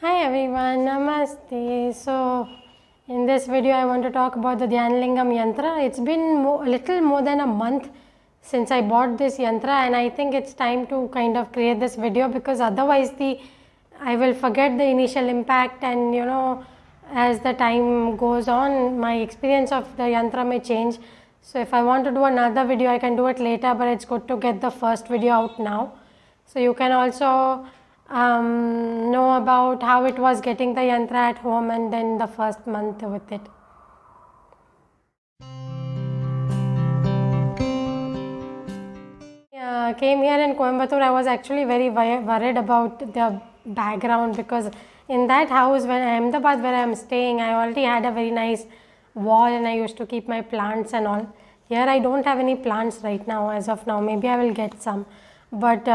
Hi everyone, Namaste. So, in this video I want to talk about the Dhyanalingam Yantra. It's been a little more than a month since I bought this yantra, and I think it's time to kind of create this video because otherwise I will forget the initial impact, and as the time goes on my experience of the yantra may change. So if I want to do another video I can do it later, but it's good to get the first video out now. So you can also know about how it was getting the yantra at home and then the first month with it. Came here in Coimbatore. I was actually very worried about the background because in that house when Ahmedabad where I am staying, I already had a very nice wall and I used to keep my plants and all. Here I don't have any plants right now as of now. Maybe I will get some, but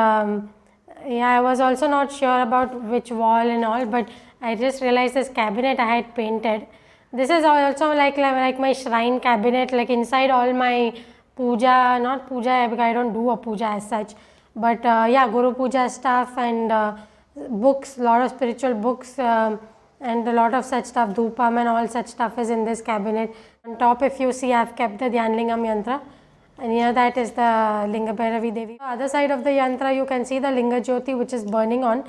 yeah, I was also not sure about which wall and all, but I just realized this cabinet I had painted. This is also like my shrine cabinet, like inside all my puja, not puja because I don't do a puja as such, but yeah, Guru Puja stuff and books, lot of spiritual books and a lot of such stuff, dhupam and all such stuff is in this cabinet. On top if you see I have kept the Dhyanalingam Yantra. And near that is the Linga Bhairavi Devi. On the other side of the yantra you can see the Linga Jyoti which is burning on.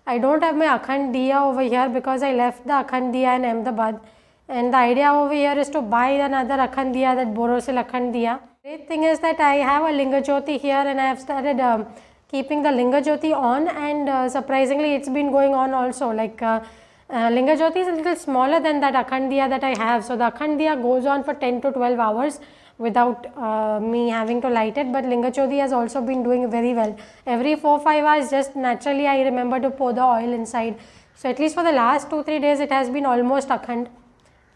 I don't have my Akhand Diya over here because I left the Akhand Diya in Ahmedabad, and the idea over here is to buy another Akhand Diya, that Borosil Akhand Diya. Great thing is that I have a Linga Jyoti here and I have started keeping the Linga Jyoti on, and surprisingly it's been going on also. Like Linga Jyoti is a little smaller than that Akhand Diya that I have. So the Akhand Diya goes on for 10 to 12 hours without me having to light it, but Linga Jyoti has also been doing very well. Every 4-5 hours just naturally I remember to pour the oil inside. So at least for the last 2-3 days it has been almost Akhand,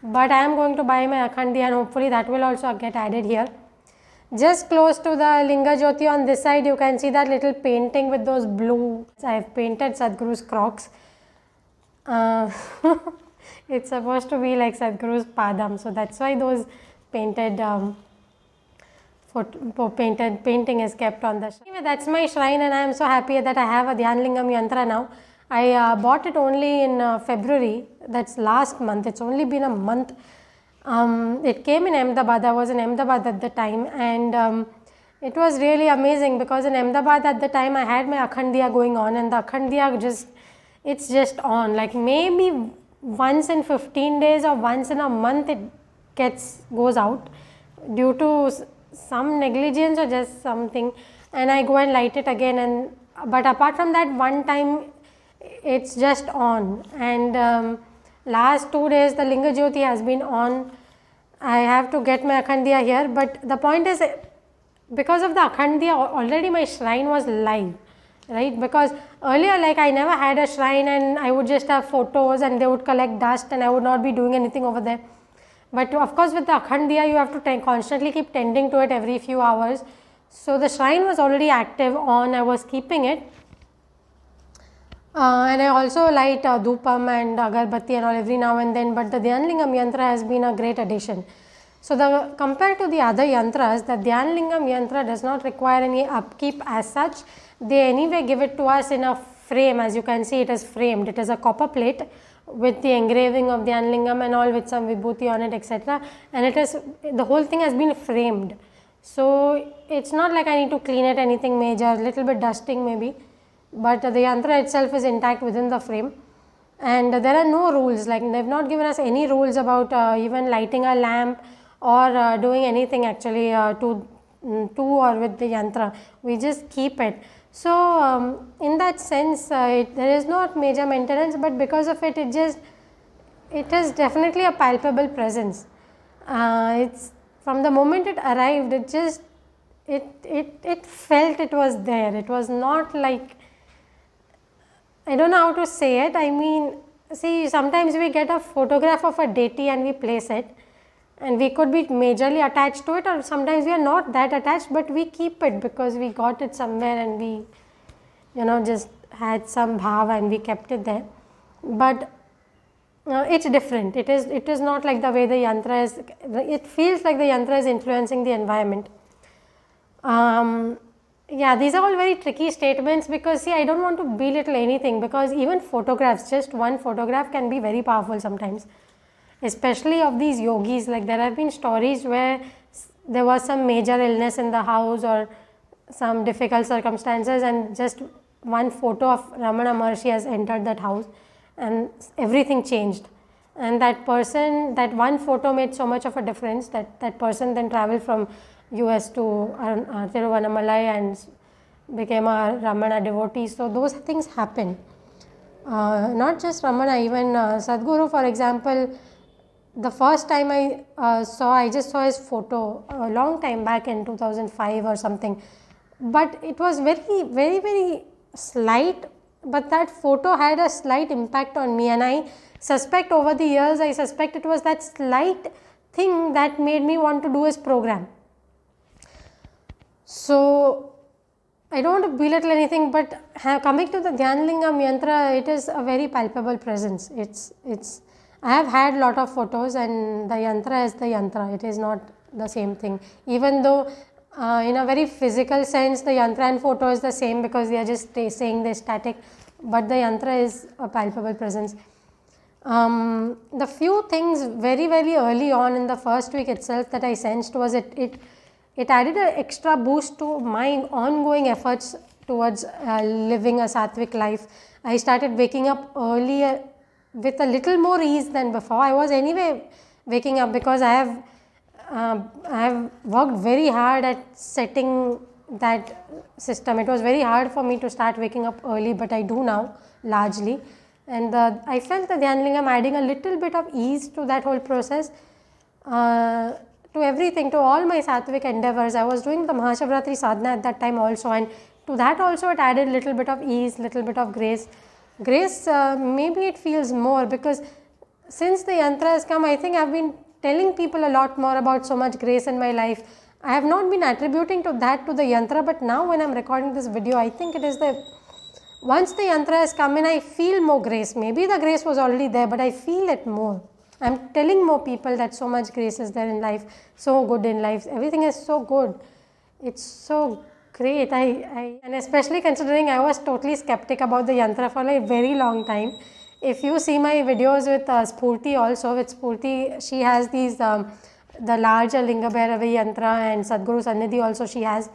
but I am going to buy my Akhand Diya and hopefully that will also get added here. Just close to the Linga Jyoti on this side you can see that little painting with those blue. I have painted Sadhguru's Crocs. It's supposed to be like Sadhguru's Padam, so that's why those painted painting is kept on the shrine. Anyway, that's my shrine and I am so happy that I have a Dhyanalingam Yantra now. I bought it only in February, that's last month. It's only been a month. It came in Ahmedabad. I was in Ahmedabad at the time, and it was really amazing because in Ahmedabad at the time I had my Akhand Diya going on, and the Akhand Diya it's just on, like maybe once in 15 days or once in a month it goes out due to some negligence or just something, and I go and light it again, but apart from that one time it's just on, and last 2 days the Linga Jyoti has been on. I have to get my Akhand Diya here, but the point is because of the Akhand Diya already my shrine was live, right? Because earlier like I never had a shrine and I would just have photos and they would collect dust and I would not be doing anything over there. But of course with the Akhand Diya you have to constantly keep tending to it every few hours. So the shrine was already active on, I was keeping it. And I also light dhupam and agarbatti and all every now and then, but the Dhyanalingam Yantra has been a great addition. So compared to the other yantras, the Dhyanalingam Yantra does not require any upkeep as such. They anyway give it to us in a frame. As you can see, it is framed. It is a copper plate with the engraving of Dhyanalingam and all with some vibhuti on it, etc. And the whole thing has been framed. So it's not like I need to clean it anything major, a little bit dusting maybe, but the yantra itself is intact within the frame. And there are no rules, like they have not given us any rules about even lighting a lamp or doing anything actually to or with the yantra. We just keep it. So in that sense there is not major maintenance, but because of it, it is definitely a palpable presence. It's from the moment it arrived, it felt it was there. It was not like, I don't know how to say it. I mean, see, sometimes we get a photograph of a deity and we place it, and we could be majorly attached to it, or sometimes we are not that attached, but we keep it because we got it somewhere and we just had some bhava and we kept it there. But it's different. It is not like the way the yantra is. It feels like the yantra is influencing the environment. Yeah, these are all very tricky statements because see, I don't want to belittle anything, because even photographs, just one photograph can be very powerful sometimes, especially of these yogis. Like there have been stories where there was some major illness in the house or some difficult circumstances, and just one photo of Ramana Maharshi has entered that house and everything changed. And that person, that one photo made so much of a difference that that person then traveled from US to Tiruvannamalai and became a Ramana devotee. So those things happen. Not just Ramana, even Sadhguru, for example, the first time I just saw his photo a long time back in 2005 or something, but it was very, very, very slight, but that photo had a slight impact on me, and I suspect over the years, I suspect it was that slight thing that made me want to do his program. So I don't want to belittle anything, but coming to the Dhyanalingam Yantra, it is a very palpable presence. I have had lot of photos, and the yantra is the yantra. It is not the same thing. Even though in a very physical sense, the yantra and photo is the same because they are just saying they're static, but the yantra is a palpable presence. The few things very, very early on in the first week itself that I sensed was it added an extra boost to my ongoing efforts towards living a sattvic life. I started waking up earlier with a little more ease than before. I was anyway waking up because I have worked very hard at setting that system. It was very hard for me to start waking up early, but I do now largely, and I felt the Dhyanalingam adding a little bit of ease to that whole process, to everything, to all my sattvic endeavors. I was doing the Mahashivratri sadhana at that time also, and to that also it added little bit of ease, little bit of grace. Maybe it feels more because since the yantra has come, I think I have been telling people a lot more about so much grace in my life. I have not been attributing to that to the yantra, but now when I am recording this video, I think it is once the yantra has come in, I feel more grace. Maybe the grace was already there, but I feel it more. I am telling more people that so much grace is there in life, so good in life, everything is so good. It's so great. And especially considering I was totally skeptic about the yantra for a very long time. If you see my videos with Spurti also, with Spurti, she has these, the larger Linga Bhairavi yantra, and Sadhguru Sannidhi also she has.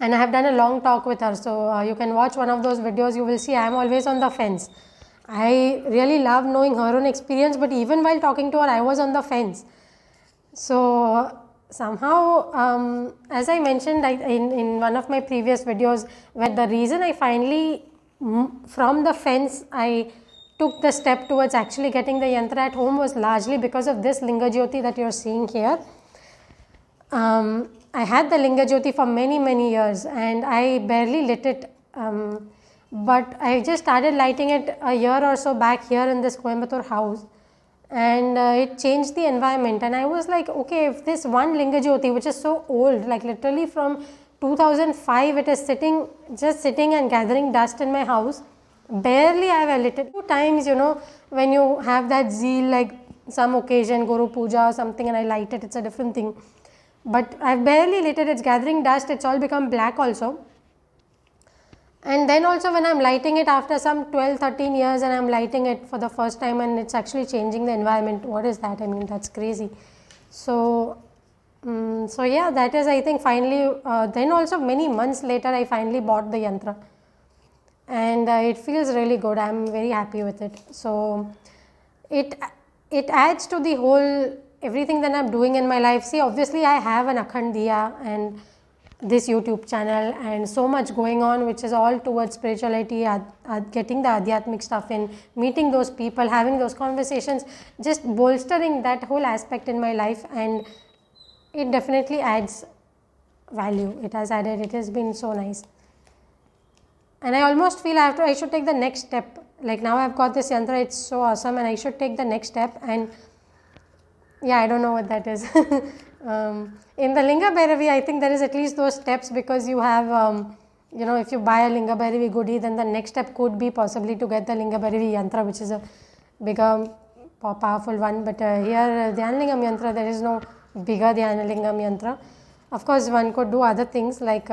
And I have done a long talk with her. So you can watch one of those videos, you will see I am always on the fence. I really love knowing her own experience, but even while talking to her, I was on the fence. So somehow, as I mentioned in one of my previous videos, where the reason I finally from the fence I took the step towards actually getting the yantra at home was largely because of this Linga Jyoti that you are seeing here. I had the Linga Jyoti for many, many years, and I barely lit it, but I just started lighting it a year or so back here in this Coimbatore house, and it changed the environment. And I was like, okay, if this one Linga Jyoti, which is so old, like literally from 2005, it is just sitting and gathering dust in my house, barely I have lit it. 2 times, when you have that zeal, like some occasion, Guru Puja or something, and I light it, it's a different thing. But I have barely lit it, it's gathering dust, it's all become black also. And then also when I am lighting it after some 12-13 years, and I am lighting it for the first time, and it's actually changing the environment, what is that? I mean, that's crazy. So yeah, that is, I think, finally, then also many months later, I finally bought the yantra, and it feels really good. I am very happy with it. So it adds to the whole everything that I am doing in my life. See, obviously I have an Akhand Diya and this YouTube channel and so much going on, which is all towards spirituality, getting the Adhyatmic stuff in, meeting those people, having those conversations, just bolstering that whole aspect in my life, and it definitely adds value. It has added, it has been so nice. And I almost feel I should take the next step. Like now I've got this yantra, it's so awesome, and I should take the next step. And yeah, I don't know what that is. In the Linga Bhairavi, I think there is at least those steps, because you have, if you buy a Linga Bhairavi goodie, then the next step could be possibly to get the Linga Bhairavi yantra, which is a bigger, powerful one. But here, Dhyanalingam Yantra, there is no bigger Dhyanalingam Yantra. Of course, one could do other things like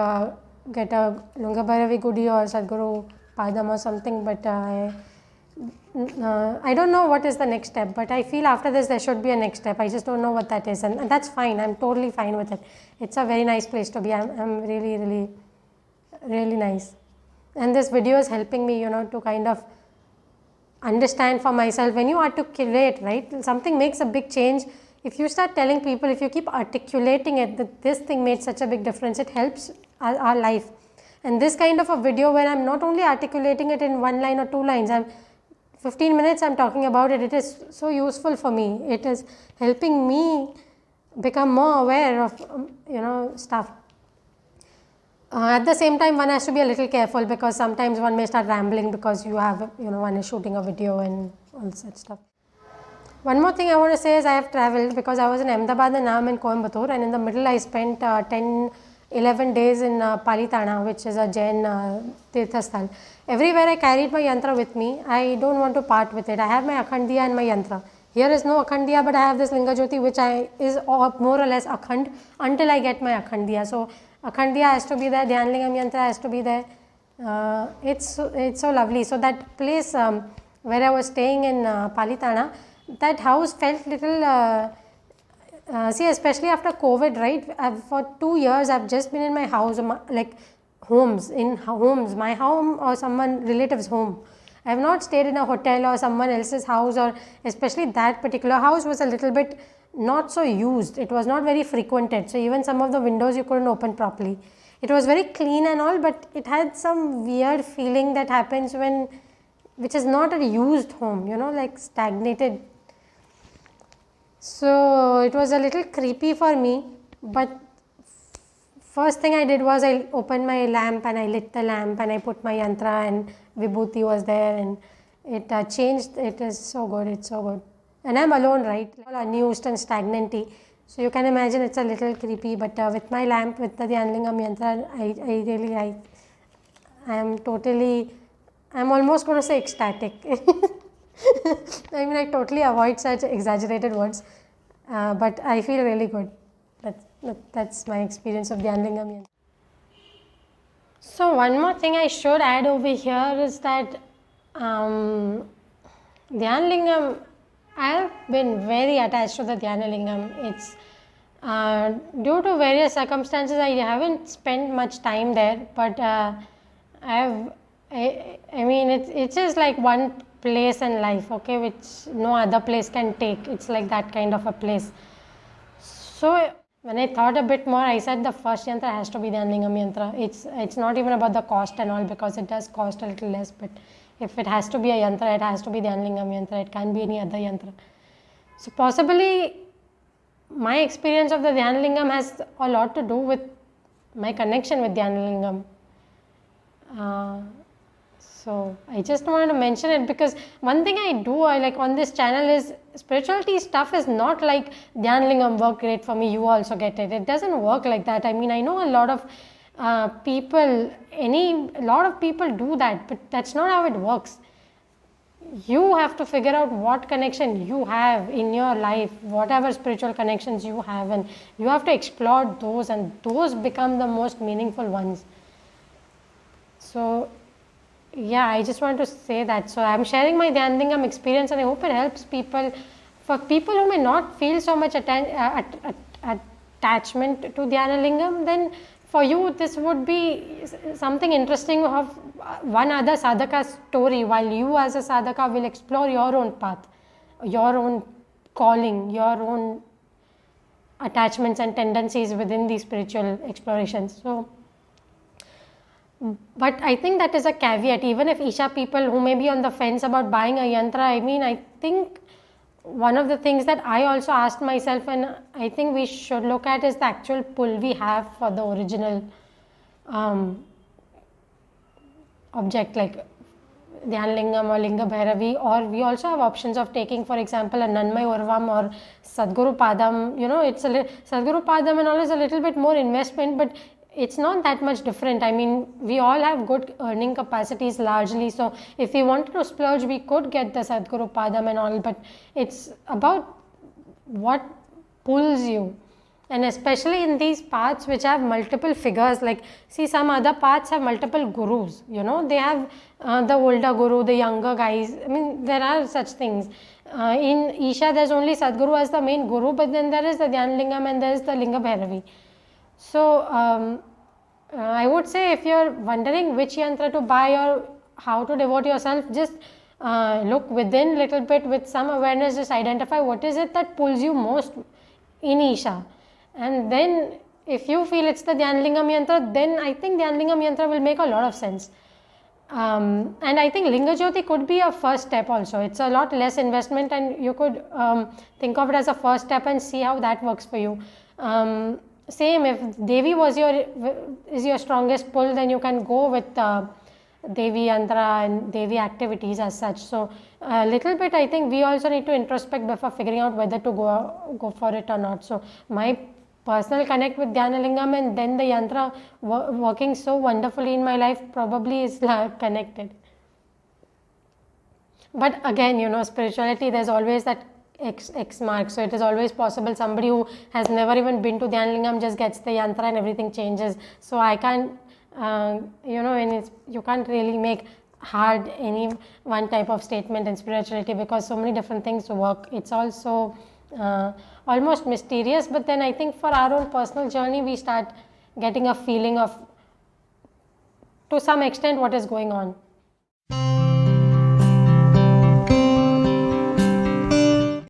get a Lunga Bhairavi Gudi or Sadhguru Padam or something, but I don't know what is the next step, but I feel after this there should be a next step. I just don't know what that is, and that's fine. I'm totally fine with it. It's a very nice place to be. I'm really, really, really nice. And this video is helping me, to kind of understand for myself. When you articulate, right, something makes a big change. If you start telling people, if you keep articulating it, that this thing made such a big difference, it helps our life. And this kind of a video where I'm not only articulating it in 1 line or 2 lines, 15 minutes I'm talking about it, it is so useful for me. It is helping me become more aware of, stuff. At the same time, one has to be a little careful because sometimes one may start rambling because you have, one is shooting a video and all that stuff. One more thing I want to say is I have travelled because I was in Ahmedabad and now I'm in Coimbatore, and in the middle I spent 10-11 days in Palitana, which is a Jain Tirthasthal. Everywhere I carried my yantra with me. I don't want to part with it. I have my Akhand Diya and my yantra. Here is no Akhand Diya, but I have this Linga Jyoti which is more or less Akhand until I get my Akhand Diya. So Akhand Diya has to be there, Dhyanalingam Yantra has to be there. It's so lovely. So that place where I was staying in Palitana, that house felt little, see, especially after COVID, right? For 2 years I've just been in my house, like homes, my home or someone relative's home. I have not stayed in a hotel or someone else's house, or especially that particular house was a little bit not so used. It was not very frequented, so even some of the windows you couldn't open properly. It was very clean and all, but it had some weird feeling that happens which is not a used home, like stagnated. So it was a little creepy for me, but first thing I did was I opened my lamp and I lit the lamp and I put my yantra, and Vibhuti was there, and it changed. It is so good, it's so good. And I'm alone, right? All unused and stagnant-y. So you can imagine it's a little creepy, but with my lamp, with the Dhyanalingam Yantra, I'm almost going to say ecstatic. I mean, I totally avoid such exaggerated words, but I feel really good. That's my experience of Dhyanalingam Yantra. So one more thing I should add over here is that Dhyanalingam, I have been very attached to the Dhyanalingam. It's due to various circumstances I haven't spent much time there, but it's just like one place in life, okay, which no other place can take. It's like that kind of a place. So when I thought a bit more, I said the first yantra has to be the Dhyanalingam Yantra. It's not even about the cost and all, because it does cost a little less, but if it has to be a yantra, it has to be the Dhyanalingam Yantra. It can't be any other yantra. So possibly my experience of the Dhyanalingam has a lot to do with my connection with Dhyanalingam. So I just wanted to mention it because one thing I do like on this channel is spirituality stuff is not like Dhyanalingam worked great for me, you also get it. It doesn't work like that. I mean, I know a lot of people do that, but that's not how it works. You have to figure out what connection you have in your life, whatever spiritual connections you have, and you have to explore those, and those become the most meaningful ones. So yeah, I just want to say that. So I'm sharing my Dhyanalingam experience, and I hope it helps people. For people who may not feel so much attachment to Dhyanalingam, then for you this would be something interesting of one other sadhaka story, while you as a sadhaka will explore your own path, your own calling, your own attachments and tendencies within these spiritual explorations. So, but I think that is a caveat. Even if Isha people who may be on the fence about buying a yantra, I mean, I think one of the things that I also asked myself, and I think we should look at, is the actual pull we have for the original object, like Dhyanalingam or Linga Bhairavi, or we also have options of taking, for example, a Nanmay Urvam or Sadhguru Padam. It's Sadhguru Padam and all is a little bit more investment, but it's not that much different. I mean, we all have good earning capacities largely, so if we wanted to splurge, we could get the Sadhguru Padam and all, but it's about what pulls you. And especially in these paths which have multiple figures, like see some other paths have multiple gurus, you know, they have the older guru, the younger guys. I mean, there are such things. In Isha, there's only Sadhguru as the main guru, but then there is the Dhyanalingam and there is the Linga Bhairavi. So, I would say if you're wondering which yantra to buy or how to devote yourself, just look within little bit with some awareness, just identify what is it that pulls you most in Isha. And then if you feel it's the Dhyanalingam Yantra, then I think Dhyanalingam Yantra will make a lot of sense. And I think Linga Jyoti could be a first step also. It's a lot less investment and you could think of it as a first step and see how that works for you. Same, if Devi is your strongest pull, then you can go with Devi Yantra and Devi activities as such. So a little bit, I think we also need to introspect before figuring out whether to go for it or not. So my personal connect with Dhyanalingam and then the yantra working so wonderfully in my life probably is connected. But again, you know, spirituality, there's always that X mark. So it is always possible somebody who has never even been to Dhyanalingam just gets the yantra and everything changes. So I can't, you know, and you can't really make hard any one type of statement in spirituality because so many different things work. It's also almost mysterious, but then I think for our own personal journey we start getting a feeling of to some extent what is going on.